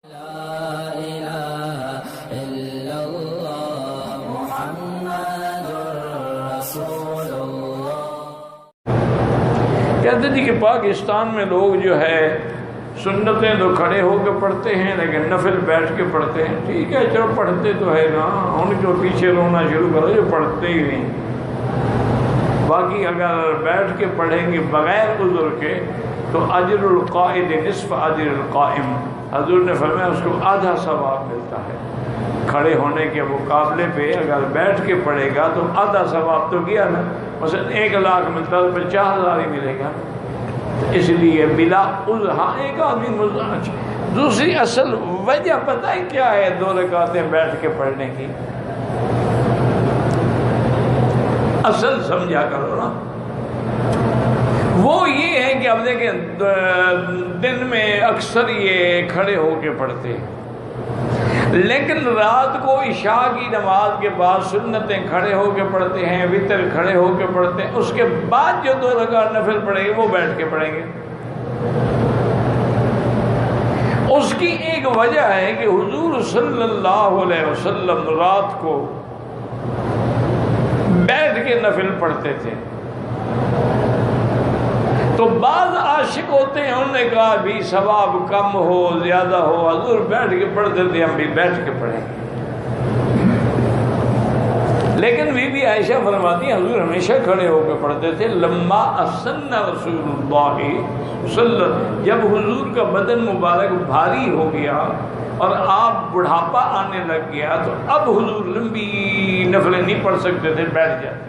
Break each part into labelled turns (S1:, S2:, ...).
S1: کہتے جی کہ پاکستان میں لوگ جو ہے سنتیں تو کھڑے ہو کے پڑھتے ہیں لیکن نفل بیٹھ کے پڑھتے ہیں. ٹھیک ہے چلو پڑھتے تو ہے نا, ان کو پیچھے رونا شروع کرو جو پڑھتے ہی نہیں. باقی اگر بیٹھ کے پڑھیں گے بغیر عذر کے تو اجر القائد نصف اجر القائم, حضور نے فرمایا اس کو آدھا ثواب ملتا ہے. کھڑے ہونے کے مقابلے پہ اگر بیٹھ کے پڑھے گا تو آدھا ثواب تو گیا نا. مثلا 1,00,000 ملتا تو 50,000 ہی ملے گا. اس لیے بلا عذر, ہاں ایک آدمی مزاج. دوسری اصل وجہ پتہ ہے کیا ہے 2 رکعتیں بیٹھ کے پڑھنے کی؟ اصل سمجھا کرو نا. وہ یہ ہے کہ اب دیکھیں دن میں اکثر یہ کھڑے ہو کے پڑھتے ہیں, لیکن رات کو عشاء کی نماز کے بعد سنتیں کھڑے ہو کے پڑھتے ہیں, وتر کھڑے ہو کے پڑھتے ہیں. اس کے بعد جو 2 رکعت نفل پڑھیں گے وہ بیٹھ کے پڑھیں گے. اس کی ایک وجہ ہے کہ حضور صلی اللہ علیہ وسلم رات کو بیٹھ کے نفل پڑھتے تھے. تو بعض عاشق ہوتے ہیں, انہوں نے کہا بھی ثواب کم ہو زیادہ ہو, حضور بیٹھ کے پڑھتے تھے ہم بھی بیٹھ کے پڑھیں گے. لیکن بی بی عائشہ فرماتی ہیں حضور ہمیشہ کھڑے ہو کے پڑھتے تھے. لما اسن رسول اللہ صلی اللہ علیہ وسلم, جب حضور کا بدن مبارک بھاری ہو گیا اور آپ بڑھاپا آنے لگ گیا تو اب حضور لمبی نفلیں نہیں پڑھ سکتے تھے, بیٹھ جاتے.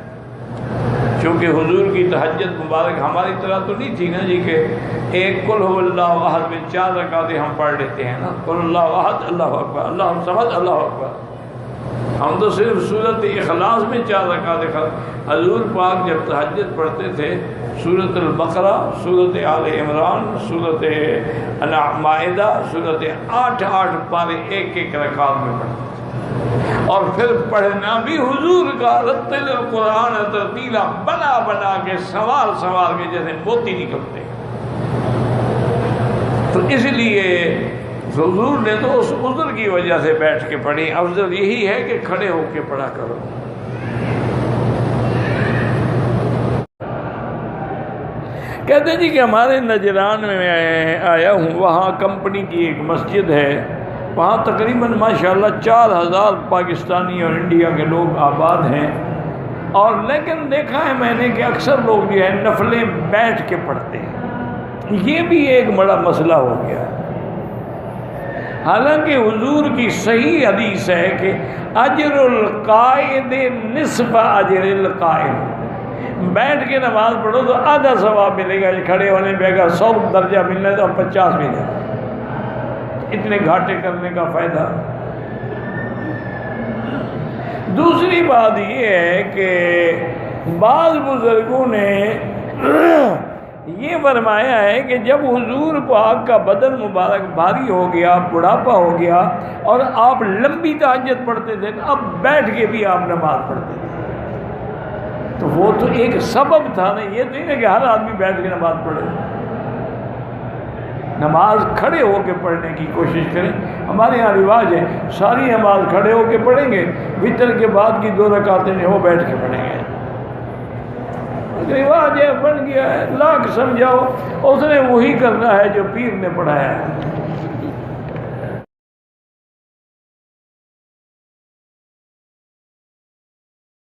S1: چونکہ حضور کی تہجد مبارک ہماری طرح تو نہیں تھی نا جی کہ ایک قل هو اللہ احد میں 4 رکعتیں ہم پڑھ لیتے ہیں نا, قل اللہ احد اللہ اکبر اللہ الصمد اللہ اکبر. ہم تو صرف سورۃ اخلاص میں 4 رکعتیں. حضور پاک جب تہجد پڑھتے تھے سورۃ البقرہ, سورۃ آل عمران, سورۃ مائدہ, سورۃ 8 پارے ایک رکعت میں پڑھتے تھے. اور پھر پڑھنا بھی حضور کا رتل القرآن ترتیلا, بنا بنا کے سوال کے جیسے موتی نکلتے. تو اس لیے حضور نے تو اس عذر کی وجہ سے بیٹھ کے پڑھی. افضل یہی ہے کہ کھڑے ہو کے پڑھا کرو. کہتے جی کہ ہمارے نجران میں آیا ہوں, وہاں کمپنی کی ایک مسجد ہے, وہاں تقریباً ماشاءاللہ 4,000 پاکستانی اور انڈیا کے لوگ آباد ہیں. اور لیکن دیکھا ہے میں نے کہ اکثر لوگ جو ہے نفلیں بیٹھ کے پڑھتے ہیں. یہ بھی ایک بڑا مسئلہ ہو گیا ہے. حالانکہ حضور کی صحیح حدیث ہے کہ اجر القائد نصف اجر القائم, بیٹھ کے نماز پڑھو تو آدھا ثواب ملے گا, کھڑے ہونے پہ اگر 100 درجہ ملنا ہے تو 50 ملے گا. اتنے گھاٹے کرنے کا فائدہ. دوسری بات یہ ہے کہ بعض بزرگوں نے یہ فرمایا ہے کہ جب حضور پاک کا بدن مبارک بھاری ہو گیا, بڑھاپا ہو گیا اور آپ لمبی تہجد پڑھتے تھے, اب بیٹھ کے بھی آپ نماز پڑھتے تھے. تو وہ تو ایک سبب تھا نا, یہ تو نہیں ہے کہ ہر آدمی بیٹھ کے نماز پڑھے. نماز کھڑے ہو کے پڑھنے کی کوشش کریں. ہمارے یہاں رواج ہے ساری نماز کھڑے ہو کے پڑھیں گے, وتر کے بعد کی 2 رکعتیں ہیں وہ بیٹھ کے پڑھیں گے. رواج ہے, بن گیا ہے, لاکھ سمجھاؤ, اس نے وہی کرنا ہے جو پیر نے پڑھایا ہے.